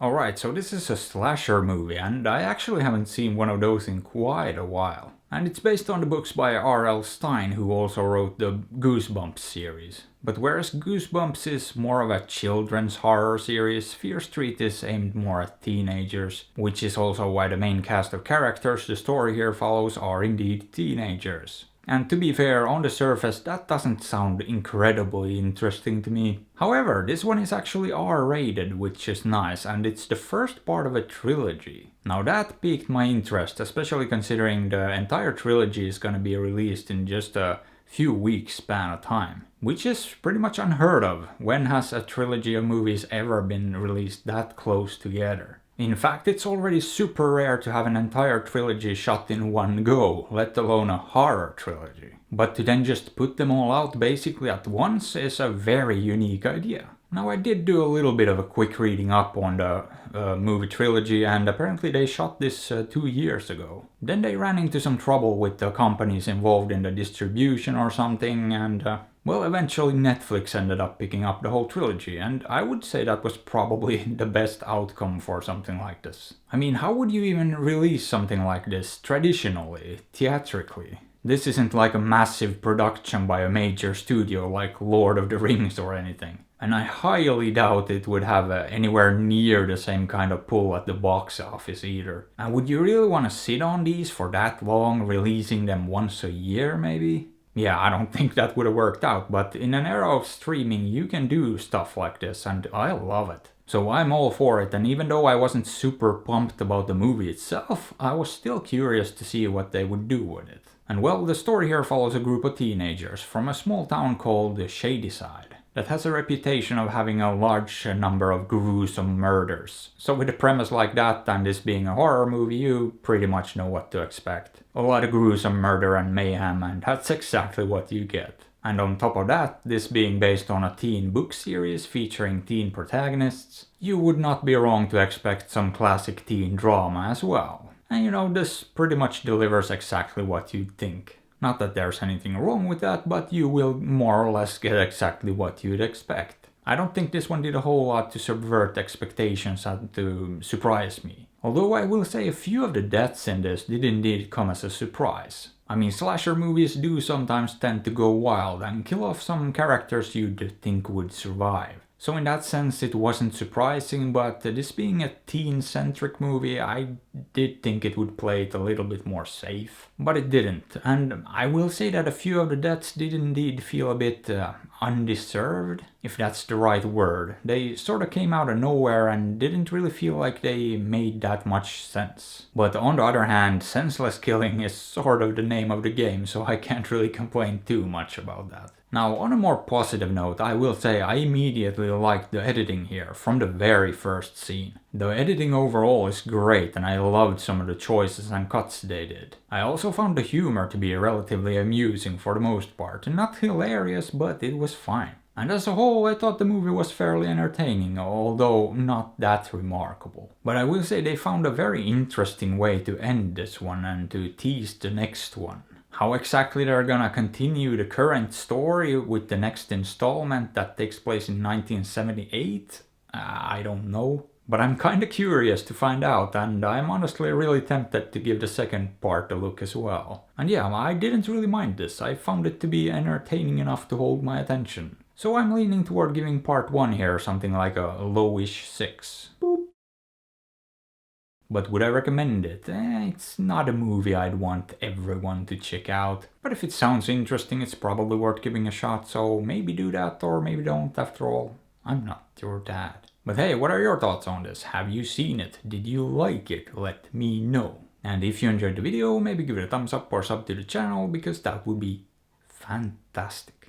Alright, so this is a slasher movie, and I actually haven't seen one of those in quite a while. And it's based on the books by R.L. Stine, who also wrote the Goosebumps series. But whereas Goosebumps is more of a children's horror series, Fear Street is aimed more at teenagers, which is also why the main cast of characters the story here follows are indeed teenagers. And to be fair, on the surface that doesn't sound incredibly interesting to me. However, this one is actually R-rated, which is nice, and it's the first part of a trilogy. Now that piqued my interest, especially considering the entire trilogy is gonna be released in just a few weeks span of time. Which is pretty much unheard of. When has a trilogy of movies ever been released that close together? In fact, it's already super rare to have an entire trilogy shot in one go, let alone a horror trilogy. But to then just put them all out basically at once is a very unique idea. Now I did do a little bit of a quick reading up on the movie trilogy, and apparently they shot this 2 years ago. Then they ran into some trouble with the companies involved in the distribution or something, and well, eventually Netflix ended up picking up the whole trilogy, and I would say that was probably the best outcome for something like this. I mean, how would you even release something like this traditionally, theatrically? This isn't like a massive production by a major studio like Lord of the Rings or anything. And I highly doubt it would have anywhere near the same kind of pull at the box office either. And would you really want to sit on these for that long, releasing them once a year maybe? Yeah, I don't think that would have worked out, but in an era of streaming you can do stuff like this, and I love it. So I'm all for it, and even though I wasn't super pumped about the movie itself, I was still curious to see what they would do with it. And well, the story here follows a group of teenagers from a small town called Shadyside that has a reputation of having a large number of gruesome murders. So with a premise like that and this being a horror movie, you pretty much know what to expect. A lot of gruesome murder and mayhem, and that's exactly what you get. And on top of that, this being based on a teen book series featuring teen protagonists, you would not be wrong to expect some classic teen drama as well. And you know, this pretty much delivers exactly what you'd think. Not that there's anything wrong with that, but you will more or less get exactly what you'd expect. I don't think this one did a whole lot to subvert expectations and to surprise me. Although I will say a few of the deaths in this did indeed come as a surprise. I mean, slasher movies do sometimes tend to go wild and kill off some characters you'd think would survive. So in that sense it wasn't surprising, but this being a teen-centric movie, I did think it would play it a little bit more safe. But it didn't, and I will say that a few of the deaths did indeed feel a bit undeserved, if that's the right word. They sort of came out of nowhere and didn't really feel like they made that much sense. But on the other hand, senseless killing is sort of the name of the game, so I can't really complain too much about that. Now, on a more positive note, I will say I immediately liked the editing here, from the very first scene. The editing overall is great, and I loved some of the choices and cuts they did. I also found the humor to be relatively amusing for the most part, not hilarious, but it was fine. And as a whole, I thought the movie was fairly entertaining, although not that remarkable. But I will say they found a very interesting way to end this one and to tease the next one. How exactly they're gonna continue the current story with the next installment that takes place in 1978? I don't know. But I'm kinda curious to find out, and I'm honestly really tempted to give the second part a look as well. And yeah, I didn't really mind this. I found it to be entertaining enough to hold my attention. So I'm leaning toward giving part 1 here something like a lowish 6. Boop. But would I recommend it? It's not a movie I'd want everyone to check out. But if it sounds interesting, it's probably worth giving a shot, so maybe do that or maybe don't. After all, I'm not your dad. But hey, what are your thoughts on this? Have you seen it? Did you like it? Let me know. And if you enjoyed the video, maybe give it a thumbs up or sub to the channel, because that would be fantastic.